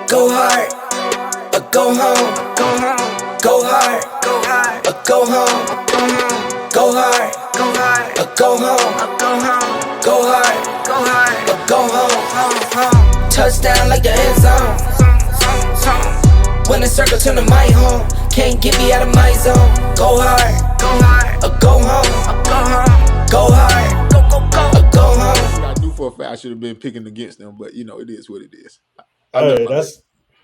Go hard, or go home. Go hard, or go home. Go hard, or go home. Go hard, or go home. Touchdown like the end zone. When the circle turn to my home, can't get me out of my zone. Go hard, or go home. Go hard, or go home. I knew for a fact I should have been picking against them, but it is what it is. I love Hey, my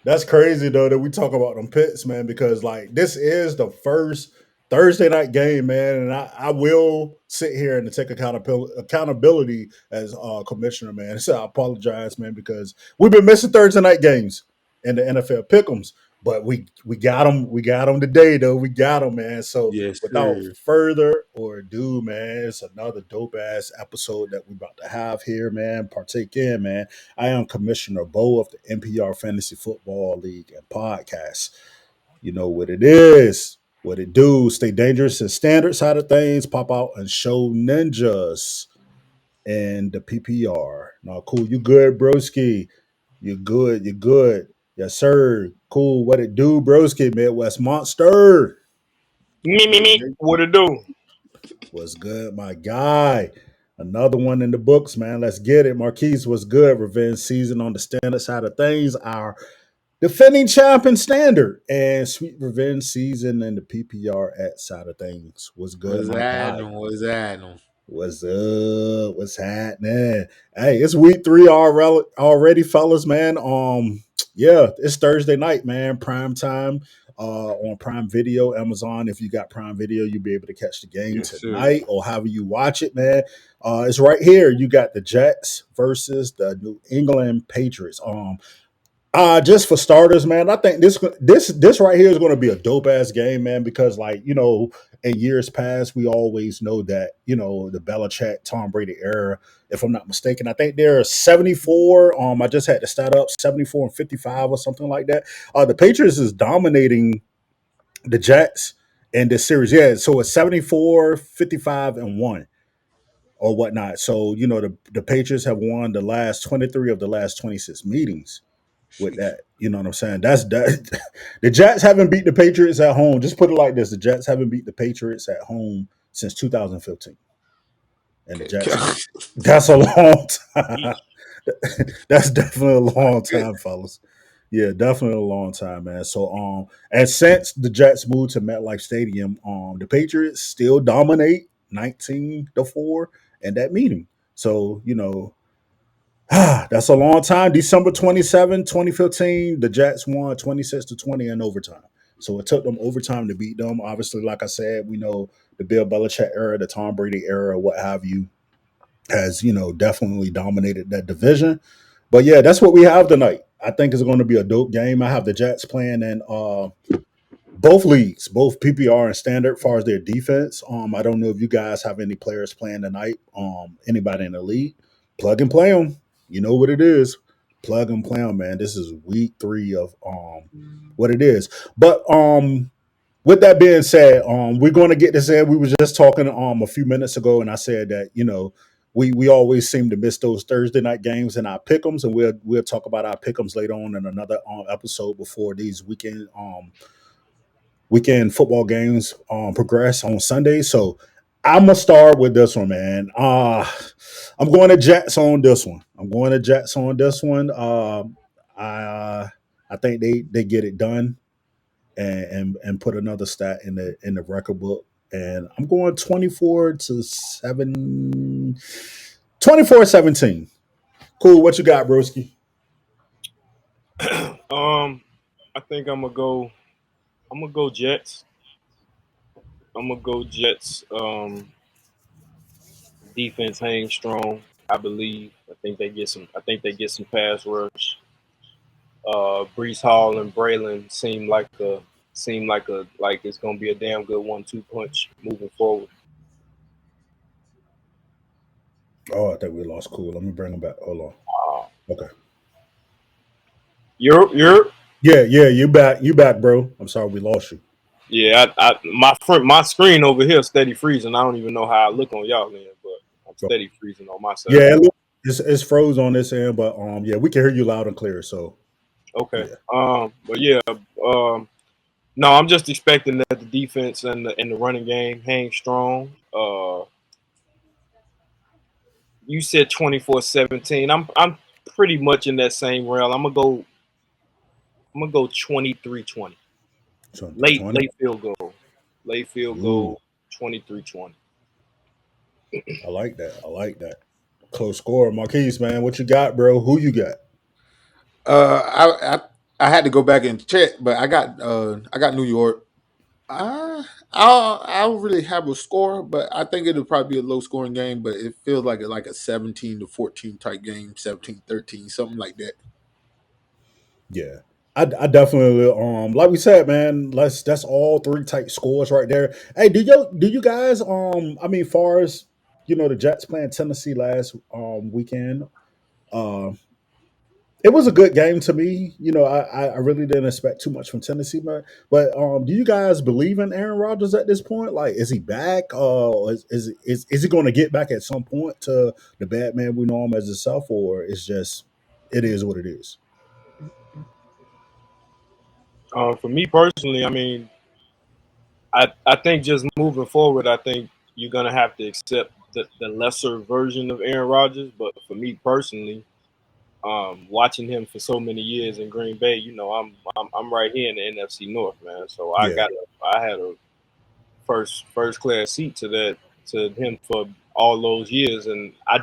that's crazy though that we talk about them picks, man, because like this is the first Thursday night game, man, and I will sit here and take accountability as commissioner, man. So I apologize, man, because we've been missing Thursday night games in the NFL pick'ems, but we got them today though. We got them, man. So yes, without sir. further ado, man, it's another dope ass episode that we about to have here, man. Partake in, man. I am Commissioner Bo of the NPR Fantasy Football League and Podcast. You know what it is, what it do. Stay dangerous and standard side of things. Pop out and show ninjas and the PPR. Now, cool. You good, broski? You good? You good? Yes, sir. Cool. What it do, broski? Midwest Monster. Me. What it do? What's good, my guy? Another one in the books, man. Let's get it. Marquise, what's good? Revenge season on the standard side of things. Our defending champion standard and sweet revenge season in the PPR at side of things. What's good, What's my guy? happening? What's happening? What's up? What's happening? Hey, it's week 3 already, fellas, man. Yeah, it's Thursday night, man. Prime time on Prime Video, Amazon. If you got Prime Video, you'll be able to catch the game Yes, sir. tonight or however you watch it, man. It's right here. You got the Jets versus the New England Patriots. Just for starters, man, I think this right here is going to be a dope ass game, man. Because in years past, we always know that the Belichick, Tom Brady era. If I'm not mistaken, I think they're 74. I just had to stat up 74-55 or something like that. The Patriots is dominating the Jets in this series. Yeah, so it's 74-55-1 or whatnot. So the Patriots have won the last 23 of the last 26 meetings with that. You know what I'm saying? That's that. The Jets haven't beat the Patriots at home. Just put it like this: the Jets haven't beat the Patriots at home since 2015, and the Jets. That's a long time. That's definitely a long time, fellas. Yeah, definitely a long time, man. So, and since the Jets moved to MetLife Stadium, the Patriots still dominate 19-4 in that meeting. So, that's a long time. December 27, 2015, the Jets won 26-20 in overtime. So it took them overtime to beat them. Obviously, like I said, we know the Bill Belichick era, the Tom Brady era, what have you, has, definitely dominated that division. But yeah, that's what we have tonight. I think it's going to be a dope game. I have the Jets playing in both leagues, both PPR and standard, as far as their defense. I don't know if you guys have any players playing tonight. Anybody in the league, plug and play them. You know what it is. Plug and play them, man. This is week 3 of what it is. But with that being said, we're going to get this in. We were just talking a few minutes ago, and I said that we always seem to miss those Thursday night games in our pick'ems, and we'll talk about our pick'ems later on in another episode before these weekend football games progress on Sunday. So I'm gonna start with this one, man. I'm going to Jets on this one. I think they get it done and put another stat in the record book. And I'm going 24-17. Cool. What you got, broski? I think I'm gonna go. I'm gonna go Jets. I'm gonna go Jets. Defense hangs strong. I believe. I think they get some. I think they get some pass rush. Brees Hall and Braylon seem like it's gonna be a damn good 1-2 punch moving forward. Oh, I think we lost. Cool. Let me bring him back. Hold on. Uh, Okay. you're Yeah. You back, bro. I'm sorry we lost you. yeah. My screen over here steady freezing. I don't even know how I look on y'all end, but I'm steady freezing on my side. Yeah, it's froze on this end, but yeah, we can hear you loud and clear. So Okay. Yeah. But yeah. No, I'm just expecting that the defense and the running game hang strong. You said 24-17. I'm pretty much in that same rail. I'm gonna go 23-20. 23 Late field goal. Late field Ooh, goal 23-20. I like that. I like that. Close score. Marquise, man, what you got, bro? Who you got? I had to go back and check, but I got New York. I don't really have a score, but I think it'll probably be a low scoring game. But it feels like a 17-14 type game, 17-13, something like that. Yeah. I definitely like we said, man, that's all three tight scores right there. Hey, do you guys I mean far as the Jets playing Tennessee last weekend, uh it was a good game to me. I really didn't expect too much from Tennessee, but do you guys believe in Aaron Rodgers at this point? Like, is he back? Is he going to get back at some point to the bad man we know him as himself, or it's just it is what it is? For me personally, I mean, I think just moving forward, I think you're gonna have to accept the lesser version of Aaron Rodgers. But for me personally, watching him for so many years in Green Bay, I'm right here in the NFC North, man. So Yeah, I had a first class seat to him for all those years, and I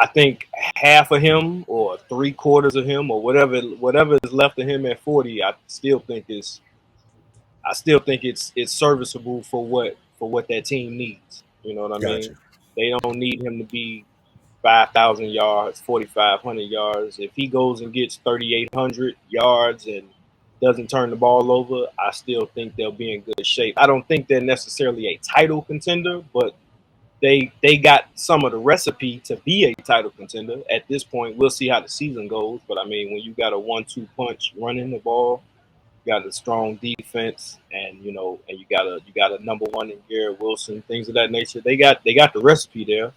think half of him or three quarters of him or whatever is left of him at 40, I still think it's serviceable for what that team needs. You know what I mean? gotcha. They don't need him to be 5,000 yards, 4,500 yards. If he goes and gets 3,800 yards and doesn't turn the ball over, I still think they'll be in good shape. I don't think they're necessarily a title contender, but they got some of the recipe to be a title contender. At this point, we'll see how the season goes. But I mean, when you got a 1-2 punch running the ball, you got a strong defense, and you got a number one in Garrett Wilson, things of that nature. They got the recipe there.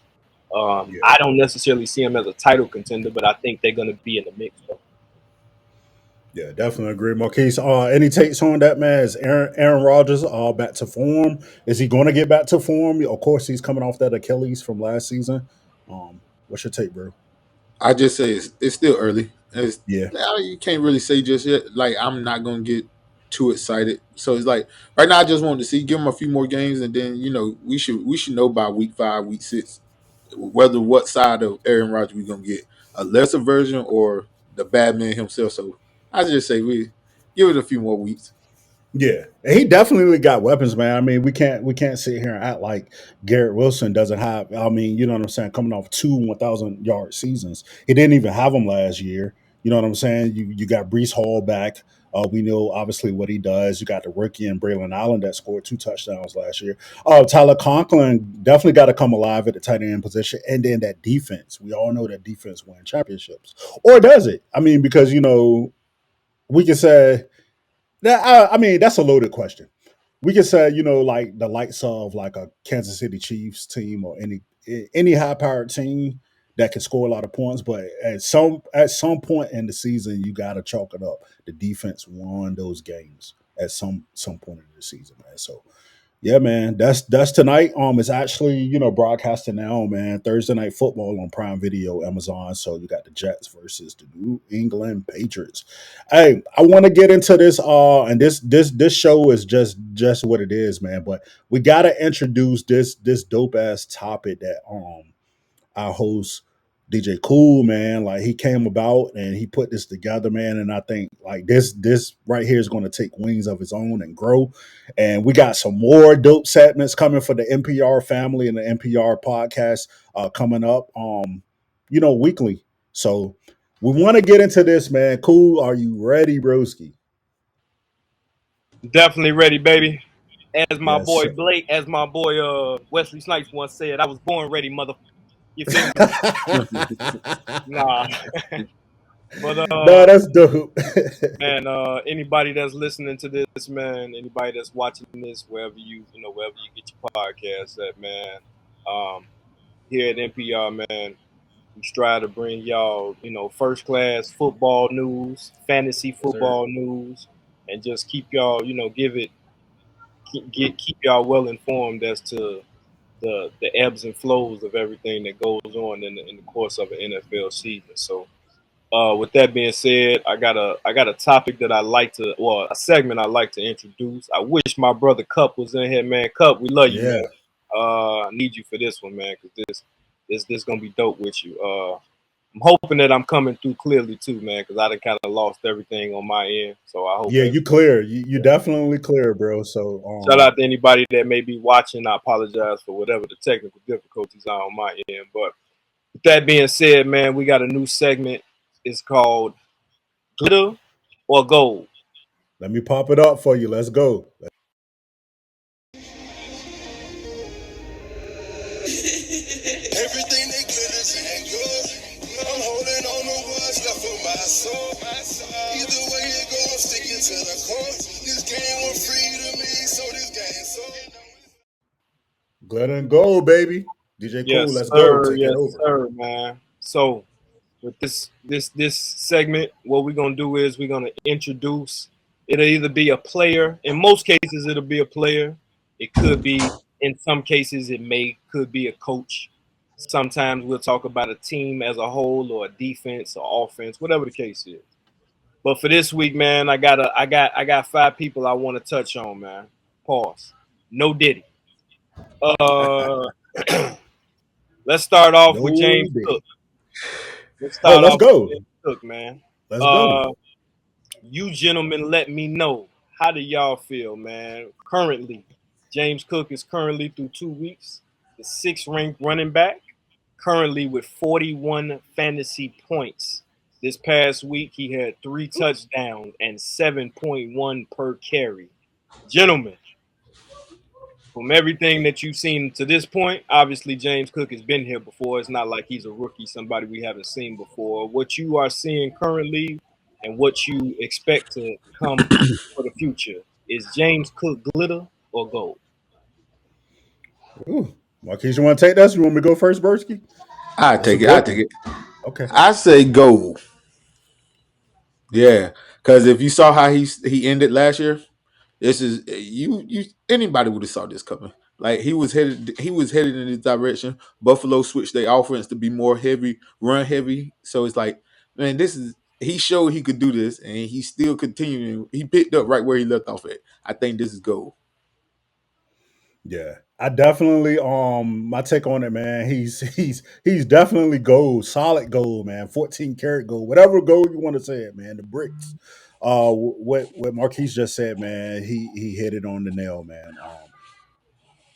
Yeah. I don't necessarily see them as a title contender, but I think they're going to be in the mix. Though. Yeah, definitely agree. Marquise, any takes on that, man? Is Aaron Rodgers back to form? Is he going to get back to form? Of course, he's coming off that Achilles from last season. What's your take, bro? I just say it's still early. Yeah, You can't really say just yet. Like I'm not gonna get too excited. So it's like right now I just want to see give him a few more games, and then we should know by week 5, week 6 whether what side of Aaron Rodgers we gonna get a lesser version or the bad man himself. So I just say we give it a few more weeks. yeah, and he definitely got weapons, man. I mean, we can't sit here and act like Garrett Wilson doesn't have. I mean, you know what I'm saying? Coming off 2 1,000 yard seasons, he didn't even have them last year. You know what I'm saying? You got Brees Hall back. We know obviously what he does. You got the rookie and Braylon Allen that scored 2 touchdowns last year. Tyler Conklin definitely got to come alive at the tight end position, and then that defense. We all know that defense wins championships, or does it? I mean, because we can say that. I mean, that's a loaded question. We can say, like the likes of like a Kansas City Chiefs team or any high powered team that can score a lot of points, but at some point in the season, you got to chalk it up. The defense won those games at some point in the season, man. So yeah, man, that's tonight. It's actually broadcasting now, man. Thursday night football on Prime Video, Amazon. So you got the Jets versus the New England Patriots. Hey, I want to get into this. And this show is just what it is, man. But we got to introduce this dope ass topic that our host DJ Cool, man. Like he came about and he put this together, man. And I think like this right here is going to take wings of its own and grow. And we got some more dope segments coming for the NPR family and the NPR podcast coming up weekly. So we want to get into this, man. Cool. Are you ready, Broski? Definitely ready, baby. Yes. As my boy Wesley Snipes once said, I was born ready, mother. You feel me? Nah, but No, that's dope. man, anybody that's listening to this, man, anybody that's watching this, wherever you get your podcast at, man, here at NPR, man, We strive to bring y'all, first class football news, fantasy Yes, sir. football news, and just keep y'all, give it, keep y'all well informed as to the ebbs and flows of everything that goes on in the course of an NFL season. So, with that being said, I got a topic that I like to, well, a segment I like to introduce. I wish my brother Cup was in here, man. Cup, we love you, man. Yeah. I need you for this one, man, because this gonna be dope with you. I'm hoping that I'm coming through clearly too, man, because I done kind of lost everything on my end. So I hope Yeah, every you clear. You definitely clear, bro. So shout out to anybody that may be watching. I apologize for whatever the technical difficulties are on my end. But with that being said, man, we got a new segment. It's called Glitter or Gold. let me pop it up for you. Let's go. Everything that glitters and gold. I'm holding on to what's left of my soul. Either way it goes, I'm sticking to the core. This game was free to me, so this game so. Glitter and gold, baby. DJ Cool, Yes, let's go. sir. Take it Yes, over. sir, man. So with this segment, what we're gonna do is we're gonna introduce. It'll either be a player. In most cases, it'll be a player. It could be. In some cases, it could be a coach. Sometimes we'll talk about a team as a whole, or a defense, or offense, whatever the case is. But for this week, man, I got five people I want to touch on, man. Pause. No Diddy. Uh, let's start off with No James Diddy. Cook. Let's Oh, start let's off with go. James Cook, man. Let's go. Uh, you gentlemen, let me know, how do y'all feel, man? Currently, James Cook is currently through 2 weeks, the sixth ranked running back, currently with 41 fantasy points. This past week, he had 3 touchdowns and 7.1 per carry. Gentlemen, from everything that you've seen to this point, obviously James Cook has been here before. It's not like he's a rookie, somebody we haven't seen before. What you are seeing currently and what you expect to come for the future, is James Cook glitter or gold? Ooh. Marquise, you want to take this? You want me to go first, Bursky? I It's a take it. I good take one. it. Okay. I say go. Yeah, because if you saw how he ended last year, this is you anybody would have saw this coming. Like he was headed in this direction. Buffalo switched their offense to be more heavy, run heavy. So it's like, man, this is he showed he could do this, and he's still continuing. He picked up right where he left off at. I think this is gold. Yeah. I definitely my take on it, man. He's definitely gold, solid gold, man. 14 karat gold, whatever gold you want to say it, man. The bricks. What Marquise just said, man, he hit it on the nail, man.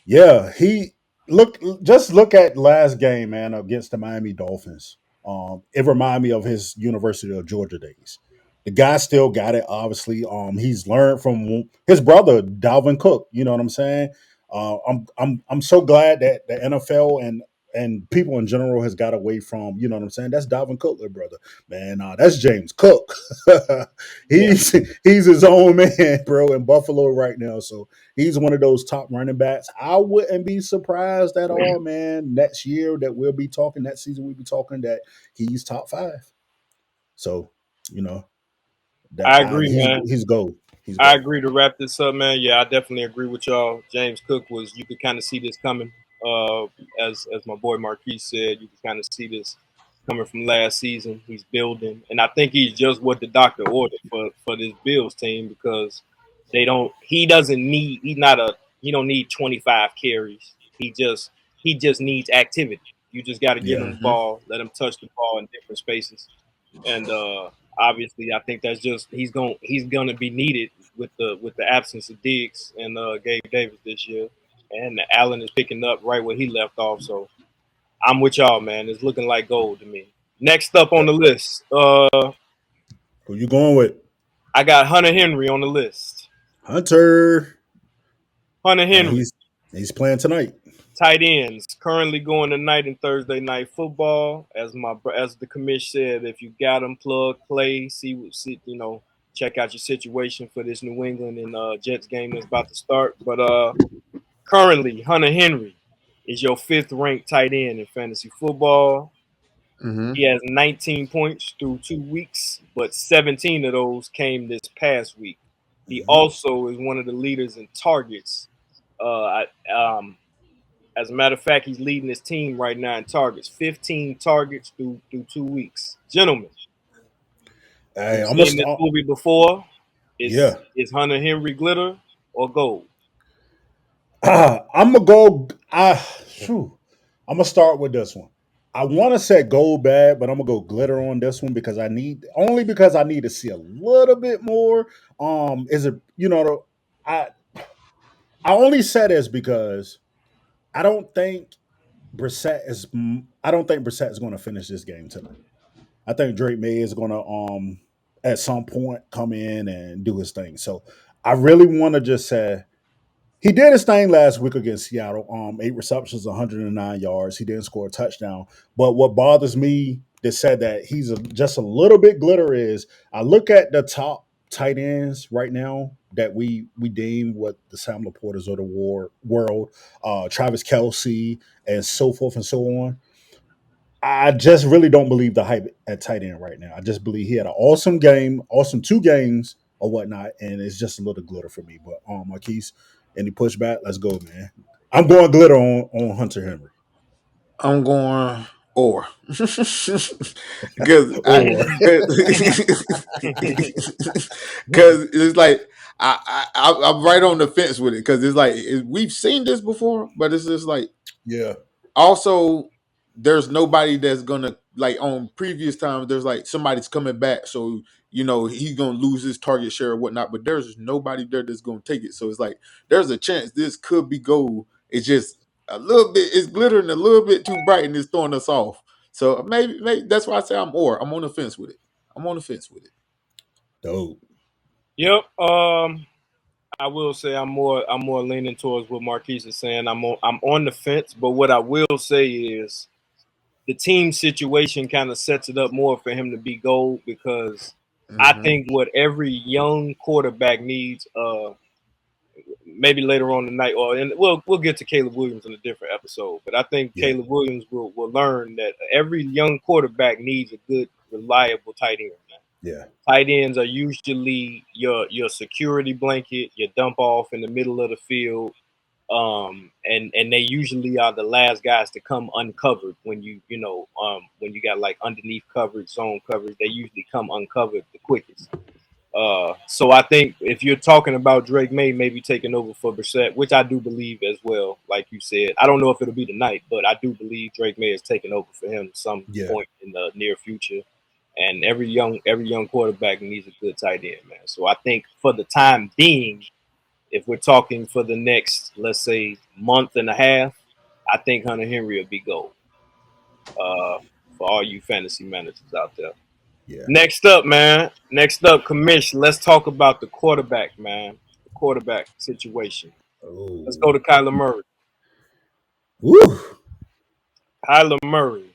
Yeah, he look at last game, man, against the Miami Dolphins. It reminded me of his University of Georgia days. The guy still got it, obviously. He's learned from his brother, Dalvin Cook. You know what I'm saying? I'm so glad that the NFL and people in general has got away from, you know what I'm saying? That's Dalvin Cook, little brother. Man, that's James Cook. Yeah, he's his own man, bro, in Buffalo right now. So he's one of those top running backs. I wouldn't be surprised at all, man. Next year that we'll be talking, that season we'll be talking that he's top five. So, you know, that I agree, man. he's gold. He's I gold. agree to wrap this up, man. Yeah, I definitely agree with y'all. James Cook was, you could kind of see this coming. Uh, as my boy Marquise said, you could kind of see this coming from last season. He's building, and I think he's just what the doctor ordered for this Bills team, because they don't. He doesn't need. He's not a. He don't need 25 carries. He just needs activity. You just got to give Yeah. him the Hmm. ball, let him touch the ball in different spaces, and obviously, I think that's just he's gonna be needed with the absence of Diggs and Gabe Davis this year, and Allen is picking up right where he left off. So I'm with y'all, man. It's looking like gold to me. Next up on Yep. the list, Who you going with? I got Hunter Henry on the list. Hunter. Hunter And Henry, he's playing tonight. tight ends, currently going tonight in Thursday night football. As the commish said, if you got them, plug play, see, check out your situation for this New England and Jets game that's about to start. But currently, Hunter Henry is your fifth ranked tight end in fantasy football. Mm-hmm. He has 19 points through 2 weeks, but 17 of those came this past week. He Hmm. also is one of the leaders in targets. Uh, as a matter of fact, he's leading his team right now in targets. 15 targets through 2 weeks. Gentlemen, Hey, we've I'm gonna seen this start. movie before. Is Yeah, is Hunter Henry glitter or gold? I'm gonna go. Phew. I'm gonna start with this one. I want to say gold bad, but I'm gonna go glitter on this one because I need to see a little bit more. Is it I I only said this because I don't think I don't think Brissett is going to finish this game tonight. I think Drake May is going to at some point come in and do his thing. So I really want to just say he did his thing last week against Seattle. 8 receptions, 109 yards. He didn't score a touchdown. But what bothers me that said that just a little bit glitter is I look at the top tight ends right now that we deem what the Sam Laportas of the world, Travis Kelsey, and so forth and so on. I just really don't believe the hype at tight end right now. I just believe he had an awesome game, awesome 2 games or whatnot, and it's just a little glitter for me. But Marquise, any pushback? Let's go, man. I'm going glitter on Hunter Henry. I'm going or because I Or because it's like I'm right on the fence with it because it's like we've seen this before, but it's just like yeah, also there's nobody that's gonna like on previous times there's like somebody's coming back, so he's gonna lose his target share or whatnot, but there's nobody there that's gonna take it, so it's like there's a chance this could be gold. It's just a little bit, it's glittering a little bit too bright and it's throwing us off. So maybe that's why I say I'm on the fence with it. I'm on the fence with it. dope. Yep. I will say I'm more leaning towards what Marquise is saying. I'm on the fence, but what I will say is the team situation kind of sets it up more for him to be gold because I Mm-hmm. think what every young quarterback needs, maybe later on tonight, and we'll get to Caleb Williams in a different episode, but I think Yeah, Caleb Williams will learn that every young quarterback needs a good, reliable tight end. Man. yeah, Tight ends are usually your security blanket, your dump off in the middle of the field, and they usually are the last guys to come uncovered when when you got like underneath coverage, zone coverage. They usually come uncovered the quickest. So I think if you're talking about Drake May maybe taking over for Brissett, which I do believe as well, like you said, I don't know if it'll be tonight, but I do believe Drake May is taking over for him some yeah, point in the near future. And every young quarterback needs a good tight end, man. So I think for the time being, if we're talking for the next, let's say, month and a half, I think Hunter Henry will be gold. For all you fantasy managers out there. yeah. Next up, man. Next up, commission. Let's talk about the quarterback, man. The quarterback situation. Let's go Oh, to Kyler Murray. woo. Kyler Murray.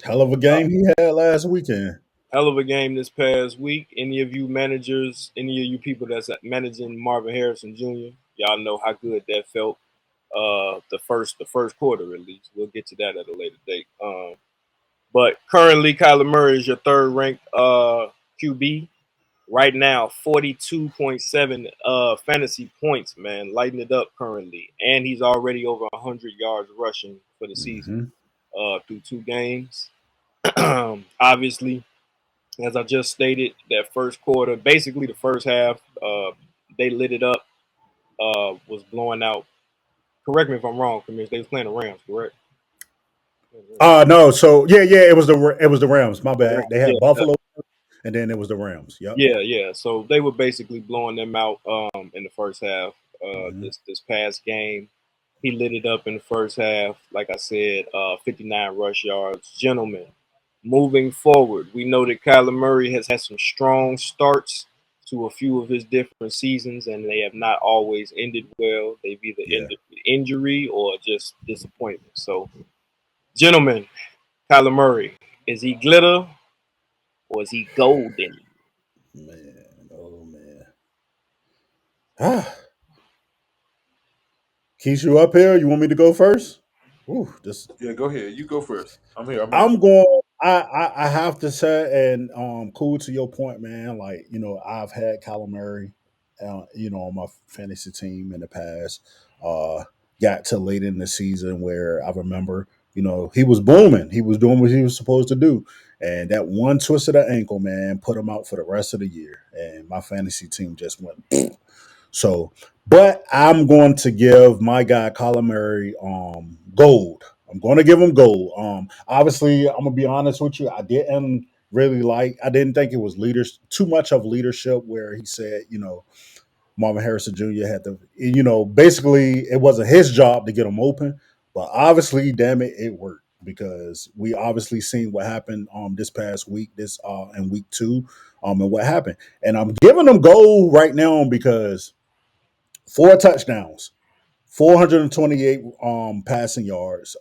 Hell of a Uh, game he had last weekend. hell of a game this past week. Any of you managers, any of you people that's managing Marvin Harrison Jr., y'all know how good that felt. The first quarter at least. We'll get to that at a later date. But currently, Kyler Murray is your third ranked QB right now. 42.7 fantasy points, man, lighting it up currently, and he's already over 100 yards rushing for the season Hmm. through 2 games. Obviously, as I just stated, that first quarter, basically the first half, they lit it up. Was blowing out. Correct me if I'm wrong, Commish. They was playing the Rams, correct? No, so yeah, it was the Rams. My The bad. Rams, They had yeah, Buffalo, and then it was the Rams. Yep. yeah, yeah. So they were basically blowing them out in the first half. Hmm. This past game, he lit it up in the first half. Like I said, 59 rush yards. Gentlemen, moving forward, we know that Kyler Murray has had some strong starts to a few of his different seasons, and they have not always ended well. They've either Yeah, ended with injury or just disappointment. So, gentlemen, Kyler Murray, is he glitter or is he golden? man. Oh man. Ah, Keith, you up here? You want me to go first? Ooh, this Yeah, go ahead. You go first. I'm here. I'm here. I'm going. I have to say, and cool to your point, man. Like I've had Calamari, on my fantasy team in the past. Got to late in the season where I remember, he was booming. He was doing what he was supposed to do, and that one twist of the ankle, man, put him out for the rest of the year. And my fantasy team just went. So, but I'm going to give my guy Calamari gold. I'm going to give him gold. Obviously, I'm gonna be honest with you. I didn't think it was leaders too much of leadership where he said, Marvin Harrison Jr. had to, basically it wasn't his job to get him open, but obviously, damn it, it worked because we obviously seen what happened this past week, this in week two, and what happened. And I'm giving him gold right now because 4 touchdowns, 428 passing yards.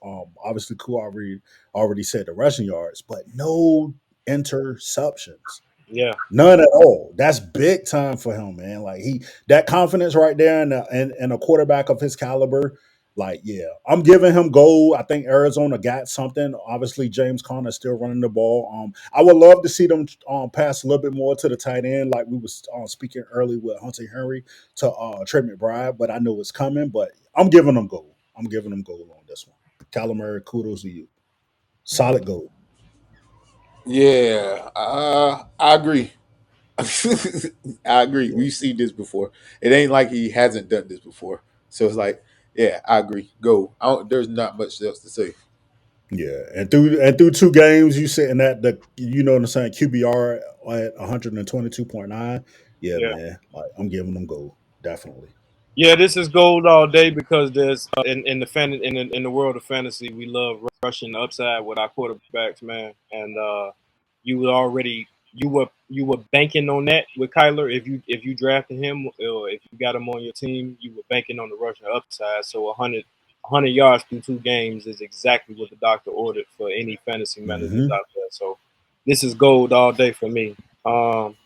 Obviously, Ku already said the rushing yards, but no interceptions. Yeah, None at all. That's big time for him, man. Like that confidence right there in a quarterback of his caliber. Like, yeah, I'm giving him gold. I think Arizona got something. Obviously, James Conner still running the ball. I would love to see them pass a little bit more to the tight end, like we was speaking early with Hunter Henry to Trey McBride. But I know it's coming. But I'm giving them gold. I'm giving them gold on this one. Calamari, kudos to you. Solid gold. Yeah, I agree. I agree. Yeah. We've seen this before. It ain't like he hasn't done this before. So it's like, yeah, I agree. Go. There's not much else to say. Yeah, and through 2 games, you sitting at the what I'm saying QBR at 122.9. Yeah, yeah. man, like I'm giving them gold definitely. Yeah, this is gold all day because there's in the world of fantasy, we love rushing the upside with our quarterbacks, man. And you were already you were banking on that with Kyler. If you drafted him or if you got him on your team, you were banking on the rushing upside. So 100 yards through 2 games is exactly what the doctor ordered for any fantasy managers Hmm. out there. So this is gold all day for me. Um,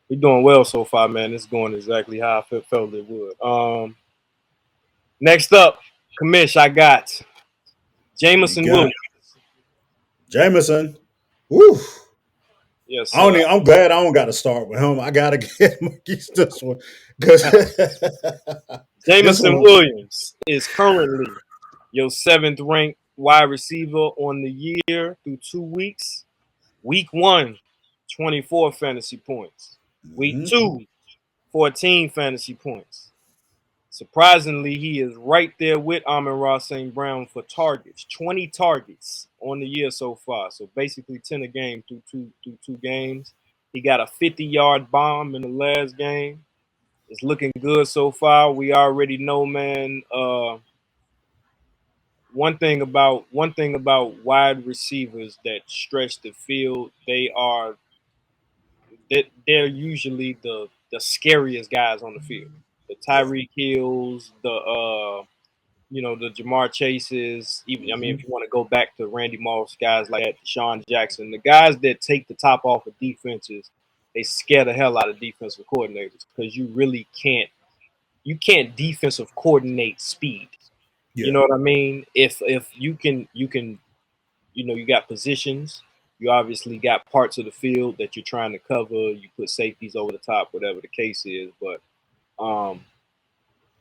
we're doing well so far, man. It's going exactly how I felt it would. Next up, commish, I got We Jameson got Williams. Jameson. Woo! Yes, sir. I'm glad I don't got to start with him. I gotta get Marquise this one because this Jameson one. Williams is currently your seventh ranked wide receiver on the year through 2 weeks. Week one, 24 fantasy points. Week Mhm. two, 14 fantasy points. Surprisingly, he is right there with Amon-Ra St. Brown for targets. 20 targets on the year so far. So basically 10 a game through two games. He got a 50-yard bomb in the last game. It's looking good so far. We already know, man. One thing about wide receivers that stretch the field, they're usually the scariest guys on the field. The Yeah. Tyreek Hills, the Jamar Chases, even I mean, Hmm. if you want to go back to Randy Moss, guys like that, Deshaun Jackson, the guys that take the top off of defenses, they scare the hell out of defensive coordinators because you can't defensive coordinate speed. You Yeah. know what I mean? If you got positions, you obviously got parts of the field that you're trying to cover. You put safeties over the top, whatever the case is. But um,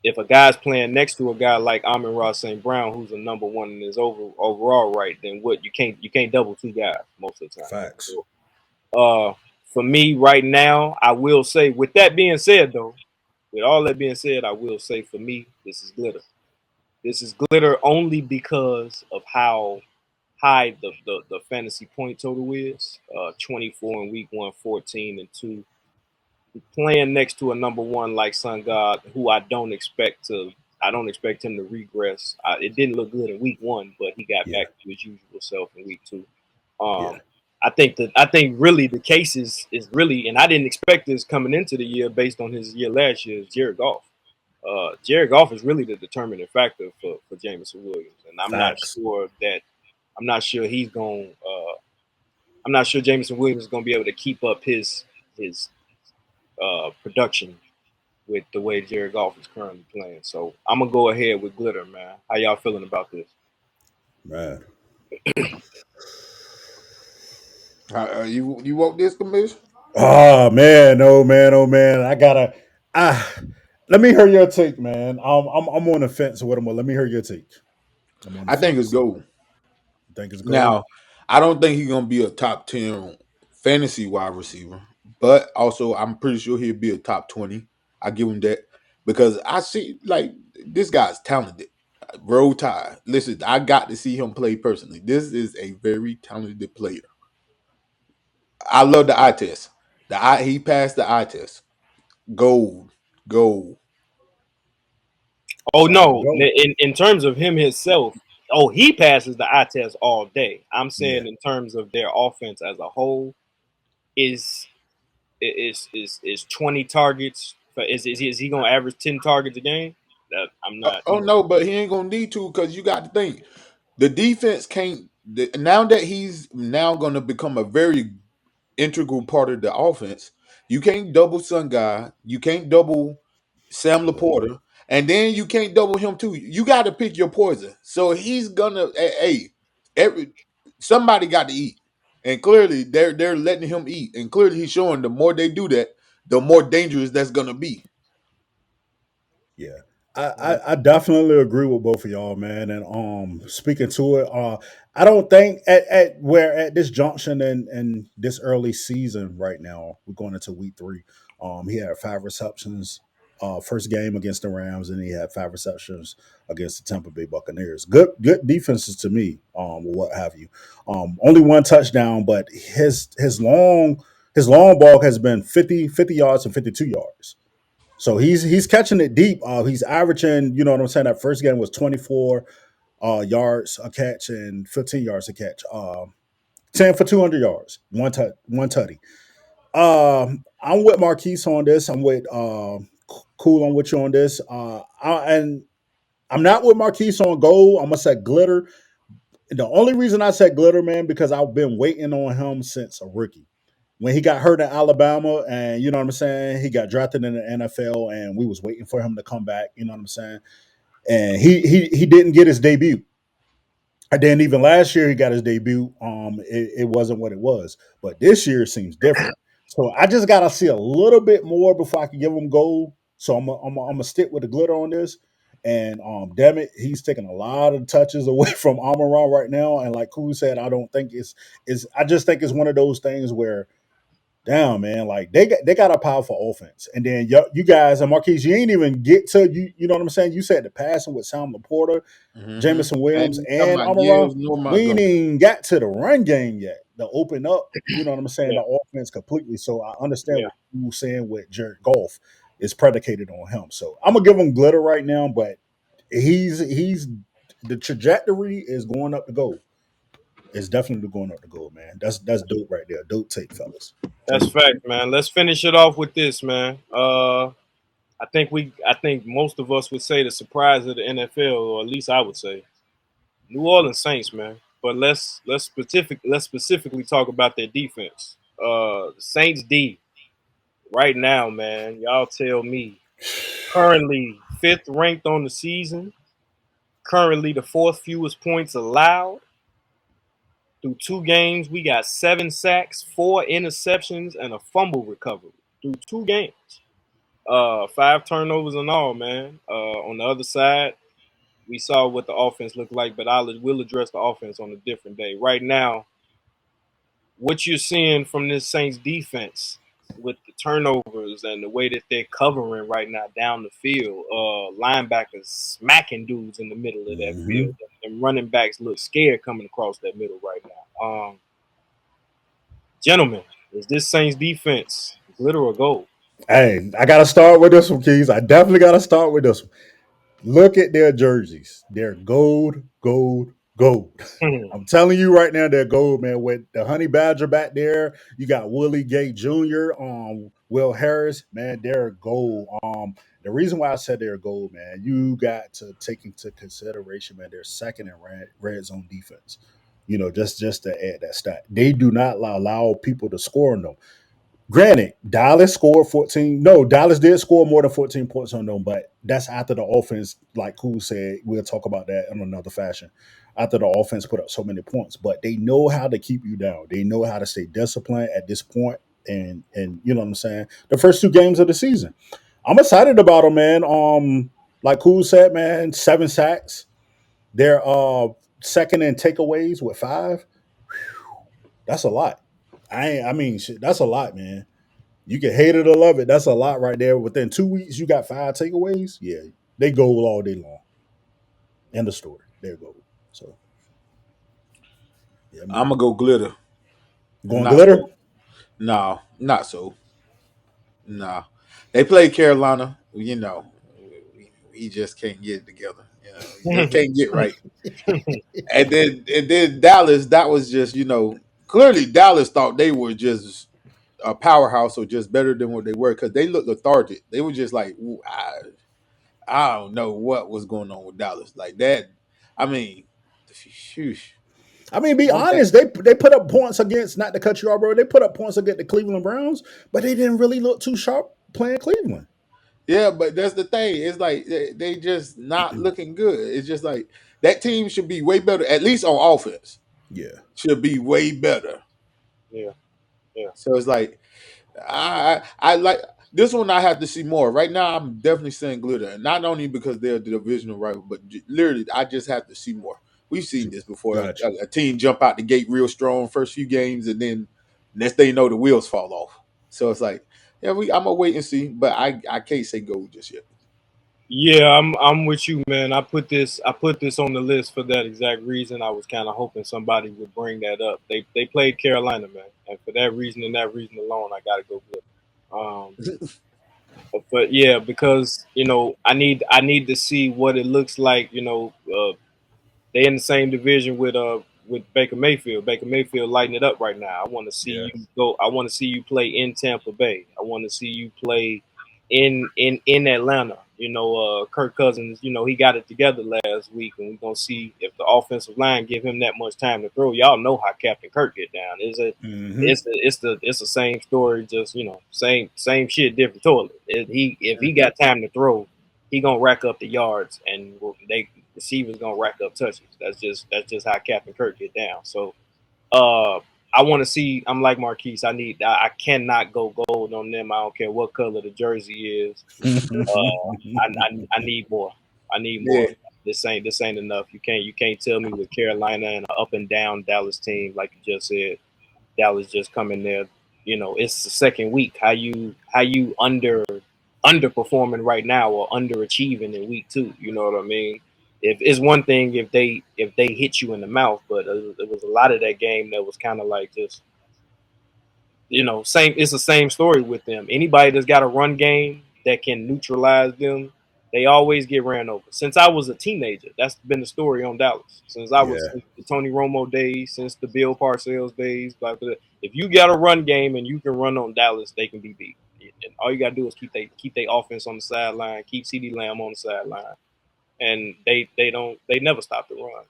if a guy's playing next to a guy like Amon-Ra St. Brown, who's a number one in his overall right, then what you can't double two guys most of the time. Facts. So, for me right now, I will say. With that being said, though, with all that being said, I will say for me, this is glitter. This is glitter only because of how high the fantasy point total is. 24 in week one, 14 and 2. Playing next to a number one like Sun God, who I don't expect him to regress. It didn't look good in week one, but he got Yeah. back to his usual self in week two. Yeah. Um, I think really the case is really, and I didn't expect this coming into the year based on his year last year, is Jared Goff. Jared Goff is really the determining factor for Jameson Williams, and Facts. I'm not sure he's going. I'm not sure Jameson Williams is going to be able to keep up his production with the way Jared Goff is currently playing. So I'm gonna go ahead with glitter, man. How y'all feeling about this? Man. You want this commission? Oh man, oh man, oh man. I gotta ah let me hear your take, man. I'm on the fence with him, but let me hear your take. I'm on the I think it's fence. gold. You think it's gold? Now, I don't think he's gonna be a top 10 fantasy wide receiver, but also I'm pretty sure he'll be a top 20. I give him that because I see like this guy's talented. Roll Tide. Listen, I got to see him play personally. This is a very talented player. I love the eye test. He passed the eye test. Gold, gold. Oh So I'm gonna no, go. in terms of him himself, oh he passes the eye test all day. I'm Yeah, saying in terms of their offense as a whole, is is 20 targets. Is he gonna average 10 targets a game? That I'm not. Oh no, but he ain't gonna need to because you got to think the defense can't. Now that he's now gonna become a very integral part of the offense. You can't double Sun Guy. You can't double Sam yeah, Laporta, and then you can't double him too. You got to pick your poison. So he's gonna. Hey, every somebody got to eat, and clearly they're letting him eat, and clearly he's showing the more they do that, the more dangerous that's gonna be. yeah. I definitely agree with both of y'all, man. And speaking to it, I don't think at where at this junction in this early season right now, we're going into week three. He had 5 receptions, first game against the Rams, and he had 5 receptions against the Tampa Bay Buccaneers. Good defenses to me, what have you. Only 1 touchdown, but his long ball has been 50 yards and 52 yards. So he's catching it deep. He's averaging, you know what I'm saying. That first game was 24 yards a catch and 15 yards a catch. 10 for 200 yards, one tutty. I'm with Marquise on this. I'm with Cool. I'm with you on this. And I'm not with Marquise on goal. I'm gonna say glitter. The only reason I said glitter, man, because I've been waiting on him since a rookie. When he got hurt in Alabama, and you know what I'm saying, he got drafted in the NFL, and we was waiting for him to come back. You know what I'm saying, and he didn't get his debut. And then even last year he got his debut. It wasn't what it was, but this year seems different. So I just gotta see a little bit more before I can give him gold. So I'm gonna stick with the glitter on this. And damn it, he's taking a lot of touches away from Amaron right now. And like Koo said, I don't think it's I just think it's one of those things where damn, man, like they got a powerful offense, and then you guys and Marquise, you ain't even get to you. You know what I'm saying? You said the passing with Sam Laporta, Mm-hmm. Jamison And Williams, you talking and about Amara. Gibbs, nor We ain't Montgomery. even got to the run game yet to open up. You know what I'm saying? Yeah, The offense completely. So I understand yeah. what you were saying with Jared Goff is predicated on him. So I'm gonna give him glitter right now, but he's the trajectory is going up the goal. It's definitely going up the goal, man. That's dope right there. Dope take, fellas. That's fact, man. Let's finish it off with this, man. I think most of us would say the surprise of the NFL, or at least I would say New Orleans Saints, man. But let's specifically talk about their defense. The Saints D right now, man. Y'all tell me. Currently fifth ranked on the season. Currently the fourth fewest points allowed. Through 2 games, we got 7 sacks, 4 interceptions, and a fumble recovery through 2 games. 5 turnovers and all, man. On the other side, we saw what the offense looked like, but we'll address the offense on a different day. Right now, what you're seeing from this Saints defense with the turnovers and the way that they're covering right now down the field, linebackers smacking dudes in the middle of that Hmm. field, and running backs look scared coming across that middle right now. Gentlemen, is this Saints defense glitter or gold? Hey, I gotta start with this one, Keys. I definitely gotta start with this one. Look at their jerseys. They're gold, gold, gold. I'm telling you right now, they're gold, man. With the Honey Badger back there, you got Willie Gay Jr., Will Harris, man, they're gold. The reason why I said they're gold, man, you got to take into consideration, man, they're second in red zone defense. You know, just to add that stat, they do not allow people to score on them. Granted, Dallas scored 14. No, Dallas did score more than 14 points on them, but that's after the offense, like Cool said, we'll talk about that in another fashion. After the offense put up so many points, but they know how to keep you down. They know how to stay disciplined at this point, and you know what I'm saying. The first two games of the season, I'm excited about them, man. Like Cool said, man, 7 sacks. They're second in takeaways with 5. That's a lot. I mean, shit, that's a lot, man. You can hate it or love it. That's a lot right there. Within 2 weeks, you got 5 takeaways. Yeah, they goal all day long. End of story. There go. So yeah, I'm man. gonna go glitter. Going Not glitter. so. No, not so. No, they played Carolina. We just can't get it together. We just can't get right. And then Dallas. That was just clearly Dallas thought they were just a powerhouse or just better than what they were because they looked lethargic. They were just like, "Ooh, I don't know what was going on with Dallas like that. I mean, phew, I mean, be one thing. honest. They put up points against, not to cut you off, bro. They put up points against the Cleveland Browns, but they didn't really look too sharp playing Cleveland. Yeah, but that's the thing. It's like they just not looking good. It's just like that team should be way better, at least on offense. Yeah. Should be way better. Yeah, yeah. So it's like I like this one. I have to see more. Right now, I'm definitely saying glitter, and not only because they're the divisional rival, but literally, I just have to see more. We've seen this before. A, Gotcha. a team jump out the gate real strong first few games, and then next thing you know, the wheels fall off. So it's like, yeah, I'm gonna wait and see, but I can't say go just yet. Yeah, I'm with you, man. I put this on the list for that exact reason. I was kind of hoping somebody would bring that up. They played Carolina, man, and for that reason and that reason alone, I got to go good. Um, but yeah, because I need to see what it looks like. They in the same division with Baker Mayfield. Baker Mayfield lighting it up right now. I want to see Yeah. you go. I want to see you play in Tampa Bay. I want to see you play in Atlanta. Kirk Cousins. He got it together last week, and we're gonna see if the offensive line give him that much time to throw. Y'all know how Captain Kirk get down. Mm-hmm. It's the same story, just same shit, different toilet. If he got time to throw, he gonna rack up the yards, and they receivers gonna rack up touches. That's just how Captain Kirk get down. So I want to see. I'm like Marquise. I cannot go gold on them. I don't care what color the jersey is. I need more. I need more. Yeah, This ain't enough. You can't tell me with Carolina and an up and down Dallas team like you just said. Dallas just coming there. It's the second week. How you underperforming right now or underachieving in week 2? You know what I mean? If it's one thing if they hit you in the mouth, but there was a lot of that game that was kind of like just same. It's the same story with them. Anybody that's got a run game that can neutralize them, they always get ran over. Since I was a teenager, that's been the story on Dallas. Yeah. Since the Tony Romo days, since the Bill Parcells days, blah, blah, blah. If you got a run game and you can run on Dallas, they can be beat. And all you gotta do is keep their offense on the sideline, keep CD Lamb on the sideline, and they never stop the run.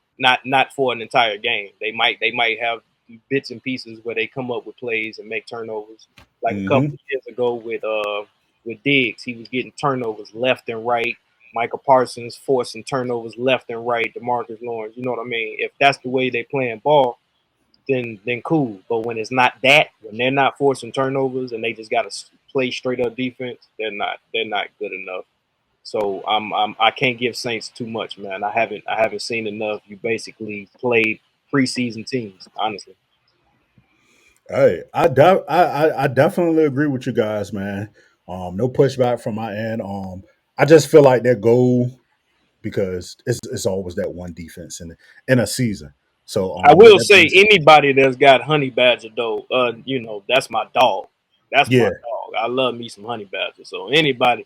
Not for an entire game. They might have bits and pieces where they come up with plays and make turnovers. Like a couple Mm-hmm. of years ago with Diggs, he was getting turnovers left and right. Michael Parsons forcing turnovers left and right. DeMarcus Lawrence, you know what I mean? If that's the way they playing ball, then cool. But when it's not that, when they're not forcing turnovers and they just got to play straight up defense, they're not good enough. So I can't give Saints too much, man. I haven't seen enough. You basically played preseason teams, honestly. Hey, I definitely agree with you guys, man. No pushback from my end. I just feel like their goal, because it's always that one defense in a season. So I with will that say being said, anybody that's got Honey Badger though, that's my dog. That's my yeah, dog. I love me some Honey Badger. So anybody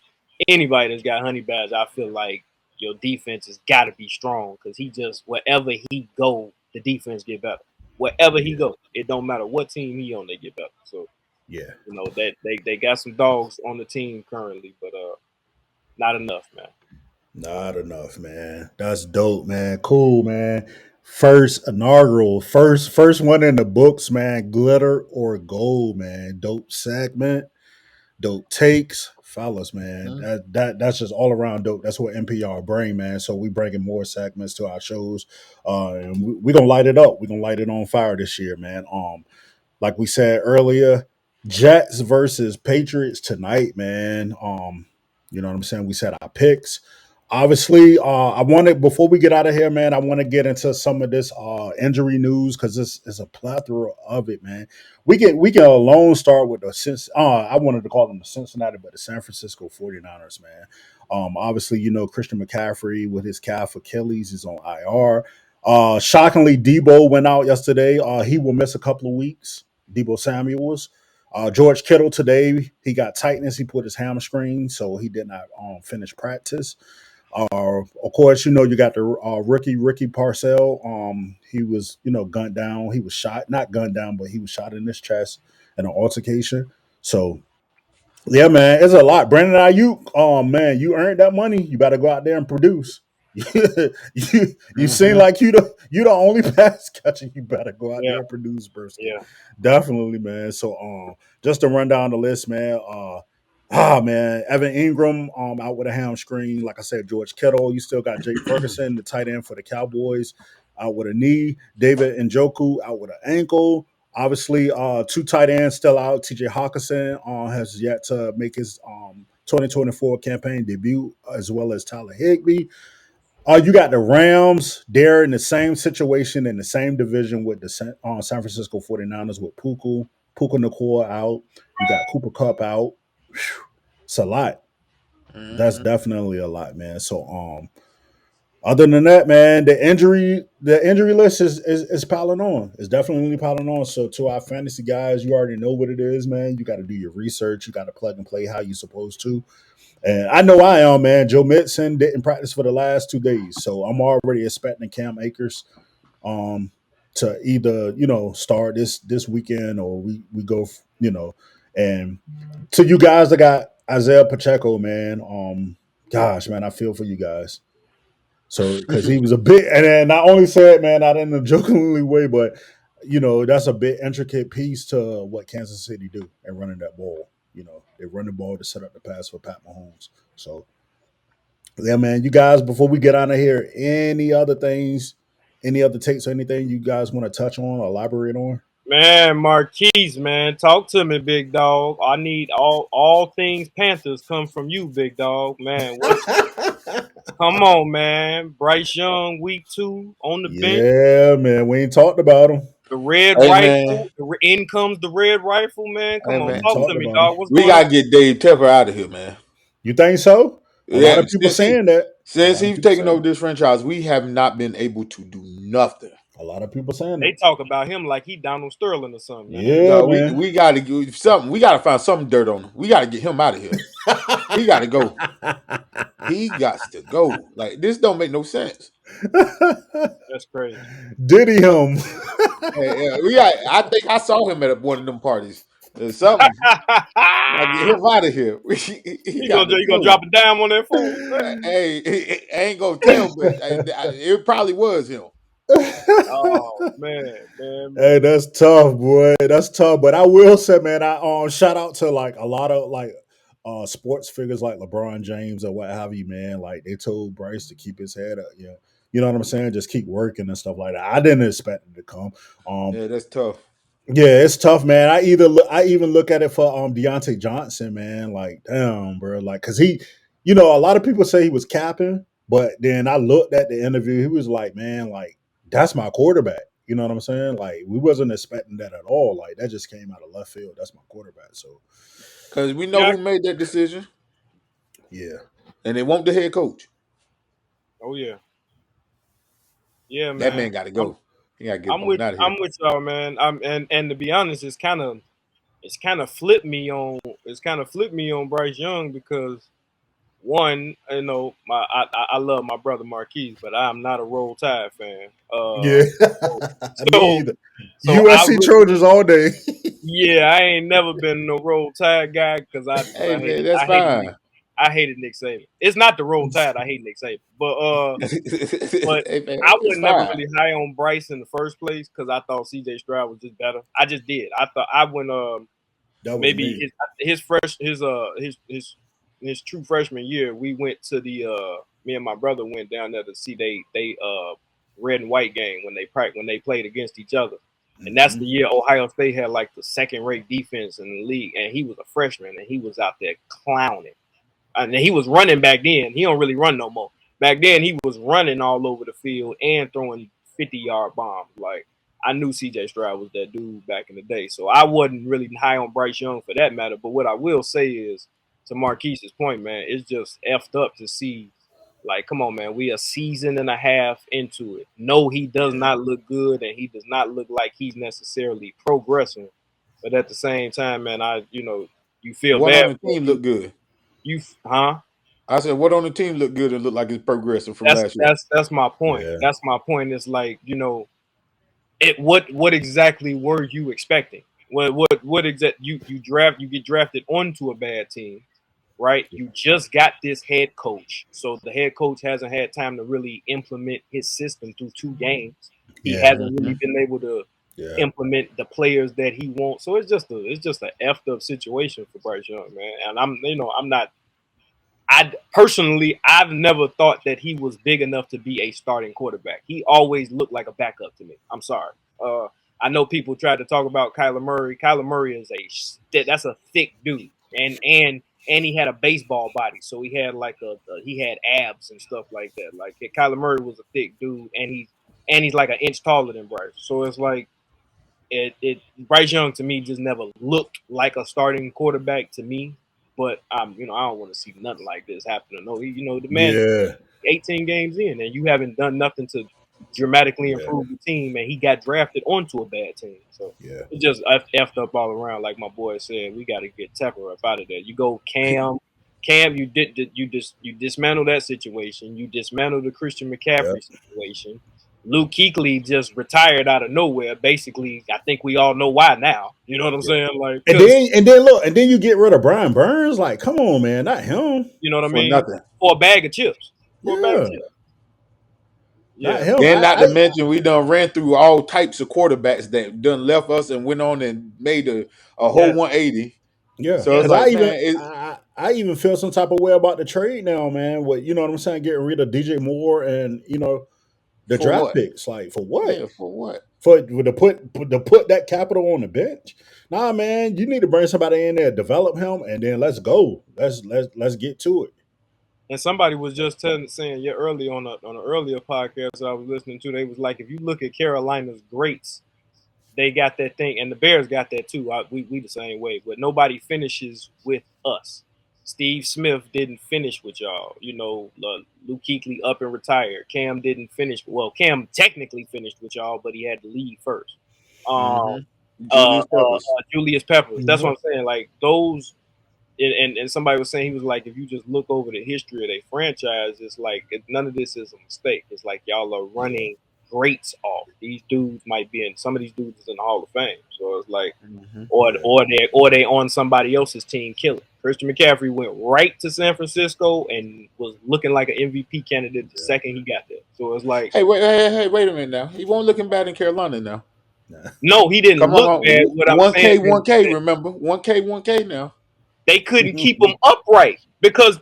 that's got Honey Badger, I feel like your defense has got to be strong because he just wherever he go, the defense get better. Wherever he yeah, go, it don't matter what team he on, they get better. So yeah. that they got some dogs on the team currently, but not enough, man. Not enough, man. That's dope, man. Cool, man. First inaugural, first one in the books, man. Glitter or gold, man. Dope segment, dope takes, fellas, man. Mhm. That's just all around dope. That's what NPR bring, man. So we bringing more segments to our shows, and we gonna light it up. We gonna light it on fire this year, man. Like we said earlier, Jets versus Patriots tonight, man. You know what I'm saying? We said our picks. Obviously, I wanted before we get out of here, man. I want to get into some of this injury news because this is a plethora of it, man. We can alone start with the I wanted to call them the Cincinnati, but the San Francisco 49ers, man. Obviously, Christian McCaffrey with his calf Achilles is on IR. Shockingly, Debo went out yesterday. He will miss a couple of weeks. Debo Samuels. George Kittle today, he got tightness. He put his hamstring, so he did not finish practice. Of course, you got the rookie Ricky Parcell. He was, gunned down. He was shot, not gunned down, but he was shot in his chest in an altercation. So yeah, man, it's a lot. Brandon Ayuk, man, you earned that money. You better go out there and produce. You seem Mhm. like you the only pass catcher. You better go out Yeah, there and produce, Brisky. yeah. Definitely, man. So just to run down the list, man. Man, Evan Ingram out with a hamstring. Like I said, George Kittle. You still got Jake Ferguson, the tight end for the Cowboys, out with a knee. David Njoku out with an ankle. Obviously, two tight ends still out. TJ Hawkinson has yet to make his 2024 campaign debut, as well as Tyler Higbee. You got the Rams. They're in the same situation in the same division with the San Francisco 49ers with Puka Nakua out. You got Cooper Cup out. Whew. It's a lot. That's Mhm. definitely a lot, man. So other than that, man, the injury list is piling on. It's definitely piling on. So to our fantasy guys, you already know what it is, man. You got to do your research. You got to plug and play how you supposed to. And I know I am, man. Joe Mixon didn't practice for the last 2 days, so I'm already expecting Cam Akers um, to either start this weekend or we go and to you guys that got Isaiah Pacheco, man. Gosh, man, I feel for you guys. So because he was a bit, and then I only said, man, not in a jokingly way, but that's a bit intricate piece to what Kansas City do and running that ball. They run the ball to set up the pass for Pat Mahomes. So yeah, man, you guys, before we get out of here, any other takes or anything you guys want to touch on or elaborate on? Man, Marquise, man, talk to me, big dog. I need all things Panthers come from you, big dog. Man, what? Come on, man. Bryce Young, week 2 on the bench. Yeah, man, we ain't talked about him. The red Hey man, rifle. In comes the red rifle, man. hey Come on, We man, ain't talk to talked me, about him. dog. What's we going on? gotta get Dave Tepper out of here, man. You think so? A lot Yeah, of people since he saying that. A since lot of he's people taken saying over it. this franchise, we have not been able to do nothing. A lot of people saying They it. talk about him like he Donald Sterling or something, man. Yeah, No, we man. we gotta do something. We gotta find some dirt on him. We gotta get him out of here. He gotta go. He got to go. Like this don't make no sense. That's crazy. Diddy him. Hey, yeah, we got. I think I saw him at one of them parties. There's something. Like get him out of here. He got to You gonna go. drop a dime on that fool? Hey, I ain't gonna tell, but it probably was him. Oh man, man, Hey, man. that's tough, boy. That's tough. But I will say, man, I shout out to like a lot of like sports figures like LeBron James or what have you, man. Like they told Bryce to keep his head up. Yeah. You know what I'm saying? Just keep working and stuff like that. I didn't expect it to come. Um, Yeah, that's tough. yeah, it's tough, man. I even look at it for Deontay Johnson, man. Like, damn, bro. Like, cause a lot of people say he was capping, but then I looked at the interview. He was like, man, like that's my quarterback. You know what I'm saying? Like, we wasn't expecting that at all. Like, that just came out of left field. That's my quarterback. So, Because we know Yeah. who made that decision, yeah, and it won't the head coach. Oh yeah. Yeah, That man. man got to I'm go. He got to get I'm on with out of here. I'm with y'all, man. And to be honest, it's kind of flipped me on Bryce Young because one, I love my brother Marquise, but I'm not a Roll Tide fan. yeah. So Me so either. so I USC really, Trojans all day. yeah, I ain't never been no Roll Tide guy because Hey I man, that's I hated fine. I hated Nick Saban. It's not the roll tide. I hate Nick Saban, but Hey man, I was it's never fine. really high on Bryce in the first place because I thought C.J. Stroud was just better. I just did. I thought I went That was maybe me. his true freshman year. We went to the me and my brother went down there to see they red and white game when they played against each other. And that's Hmm. the year Ohio State had like the second rate defense in the league, and he was a freshman and he was out there clowning. And he was running back then. He don't really run no more. Back then, he was running all over the field and throwing 50-yard bombs. Like I knew C.J. Stroud was that dude back in the day, so I wasn't really high on Bryce Young for that matter. But what I will say is, to Marquise's point, man, it's just effed up to see. Like, come on, man, we a season and a half into it. No, he does Yeah. not look good, and he does not look like he's necessarily progressing. But at the same time, man, you feel What bad on the for team you. look good? Huh? I said, what on the team look good and look like it's progressing from That's last year? that's that's my point. Yeah. That's my point. It's like what exactly were you expecting? What exact you get drafted onto a bad team, right? You just got this head coach, so the head coach hasn't had time to really implement his system through 2 games. He Yeah. hasn't really Hmm. been able to Yeah. implement the players that he wants. So it's just a effed up situation for Bryce Young, man. And I'm not I personally, I've never thought that he was big enough to be a starting quarterback. He always looked like a backup to me. I'm sorry. I know people tried to talk about Kyler Murray. Kyler Murray is that's a thick dude, and he had a baseball body, so he had he had abs and stuff like that. Like Kyler Murray was a thick dude, and he's like an inch taller than Bryce. So it's like Bryce Young to me just never looked like a starting quarterback to me. But I don't want to see nothing like this happen. No, the man Yeah. 18 games in, and you haven't done nothing to dramatically Yeah. improve the team, and he got drafted onto a bad team. So Yeah. it just effed up all around. Like my boy said, we got to get Tepper up out of there. You go Cam, you dismantle that situation. You dismantle the Christian Yeah. McCaffrey situation. Luke Kuechly just retired out of nowhere. Basically, I think we all know why now. You know what I'm Yeah. saying? Like, And because then look, and then you get rid of Brian Burns. Like, come on, man, not him. you know what I For mean. nothing. For a bag of chips. For a bag of Yeah, chips. not Yeah, him. Then not to mention we done ran through all types of quarterbacks that done left us and went on and made a whole yes, 180. Yeah, So it's because yes. like, man, I even feel some type of way about the trade now, man. What you know what I'm saying? Getting rid of DJ Moore and the for draft what? picks. Like for what? Yeah, for what? For to put that capital on the bench? Nah, man. You need to bring somebody in there, develop him, and then let's go. Let's get to it. And somebody was just saying yeah earlier on an earlier podcast that I was listening to. They was like, if you look at Carolina's greats, they got that thing, and the Bears got that too. We the same way, but nobody finishes with us. Steve Smith didn't finish with y'all. Luke Kuechly up and retired. Cam didn't finish. Well, Cam technically finished with y'all, but he had to leave first. Um, Hmm. Julius Peppers. Julius Peppers. That's what Mhm. I'm saying. Like those and somebody was saying he was like, if you just look over the history of their franchise, it's like none of this is a mistake. It's like y'all are Yeah, running greats off. These dudes might be in some of these dudes is in the Hall of Fame. So it's like, Hmm. yeah, or they on somebody else's team killing. Christian McCaffrey went right to San Francisco and was looking like an MVP candidate the yeah. second he got there. So it's like, Wait a minute now. He won't looking bad in Carolina now. Nah. no, he didn't Come look bad. on, What I'm one saying K, is one K. Remember, 1K, 1K now. they couldn't keep him upright because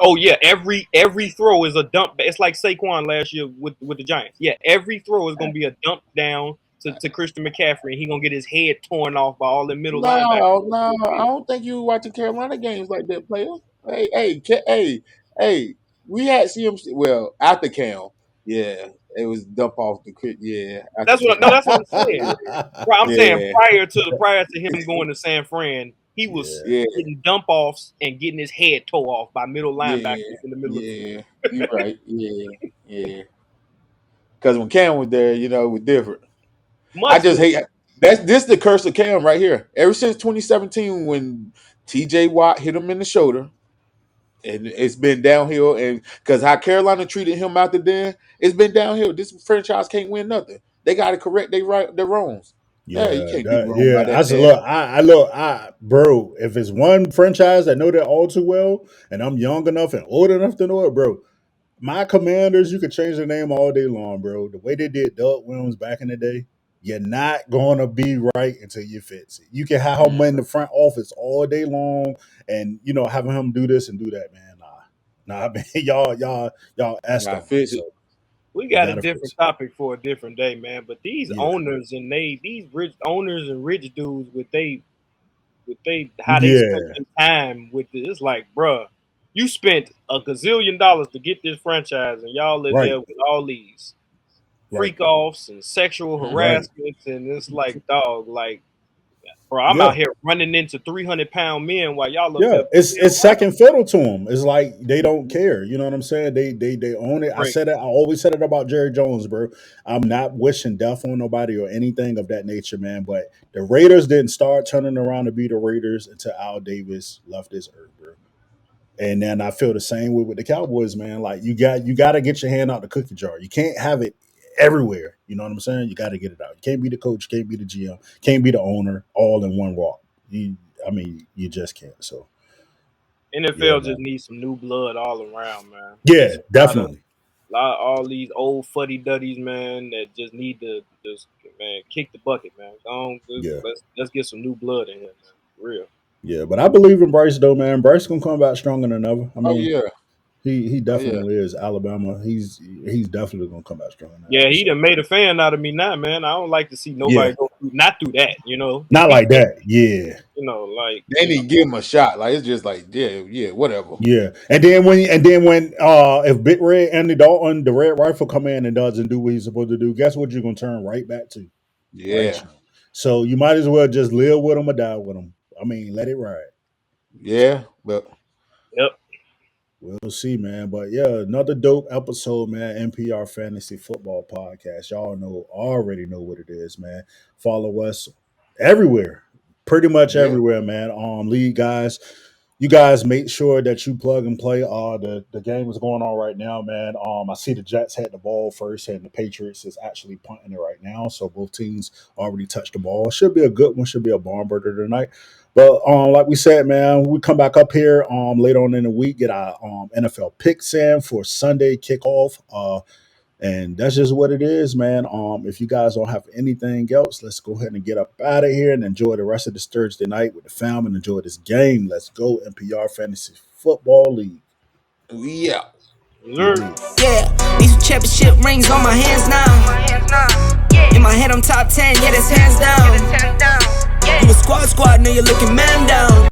oh yeah, every throw is a dump. It's like Saquon last year with the Giants. Yeah, every throw is gonna be a dump down to Christian McCaffrey, and he gonna get his head torn off by all the middle linebackers. No, I don't think you watching Carolina games like that, player. Hey. We had CMC. Well, after Cam, yeah, it was dump off the crit. Yeah, after That's what Cam, that's what I'm saying. I'm saying yeah, prior to him going to San Fran, he was Yeah, yeah, getting dump offs and getting his head tore off by middle yeah, linebackers in the middle of the field. yeah. You're right. Yeah. Because when Cam was there, it was different. I Much just different. hate this the curse of Cam right here. Ever since 2017, when TJ Watt hit him in the shoulder, and it's been downhill. And because how Carolina treated him after then, it's been downhill. This franchise can't win nothing. They got to correct their wrongs. Yeah, you Yeah, can't do wrong by yeah. that, man. Bro. If it's one franchise that know that all too well, and I'm young enough and old enough to know it, bro. My Commanders, you could change their name all day long, bro. The way they did Doug Williams back in the day, you're not gonna be right until you fix it. You can have him in the front office all day long, and having him do this and do that, man. Nah, man. Y'all You asked gotta on me, fix it. so We you got a gotta fix different it. topic for a different day, man. But these Yeah, owners and these rich owners and rich dudes with they how they spend yeah, their time with it, it's like, bruh, you spent a gazillion dollars to get this franchise, and y'all in right, there with all these right, freak offs and sexual Hmm. right. harassments, and it's like, dog, like, bro, I'm Yeah, out here running into 300-pound men while y'all up yeah, here playing it's around. second fiddle to them. It's like they don't care. You know what I'm saying? They own it. I Great. said it. I always said it about Jerry Jones, bro. I'm not wishing death on nobody or anything of that nature, man. But the Raiders didn't start turning around to be the Raiders until Al Davis left this earth, bro. And then I feel the same way with the Cowboys, man. Like you got to get your hand out the cookie jar. You can't have it everywhere. You know what I'm saying? You got to get it out. You can't be the coach, can't be the GM, can't be the owner, all in one walk. You just can't. So. Yeah, NFL just man. needs some new blood all around, man. Yeah, It's a definitely. lot of all these old fuddy duddies, man, that just need to just, man, kick the bucket, man. Go on, Yeah, let's get some new blood in here, man. For real. yeah. But I believe in Bryce though, man. Bryce gonna come back stronger than ever. I Oh mean, yeah, he oh yeah, definitely is. Alabama. He's definitely gonna come back stronger than Yeah, ever. he So done made a fan out of me now, man. I don't like to see yeah, nobody go through not through that, not like that. Yeah, like, they need to give him a shot. Like it's just like yeah, yeah, whatever. yeah. And then when if Big Red Andy Dalton, the Red Rifle, come in and doesn't do what he's supposed to do, guess what you're gonna turn right back to? Bryce Yeah, Young. So you might as well just live with him or die with him. I mean, let it ride. yeah, but yep. We'll see, man. But yeah, another dope episode, man. NPR Fantasy Football Podcast. Y'all already know what it is, man. Follow us everywhere, pretty much yeah, everywhere, man. League guys, you guys make sure that you plug and play. The game is going on right now, man. I see the Jets had the ball first, and the Patriots is actually punting it right now. So both teams already touched the ball. Should be a good one. Should be a barn burner tonight. But like we said, man, we come back up here later on in the week, get our NFL picks in for Sunday kickoff. And that's just what it is, man. If you guys don't have anything else, let's go ahead and get up out of here and enjoy the rest of this Thursday night with the fam and enjoy this game. Let's go, NPR Fantasy Football League. yeah. Yeah, Learn. league. Yeah, these championship rings on my hands now. In my head, I'm top 10, yeah, that's hands down. You a squad, now you're looking man down.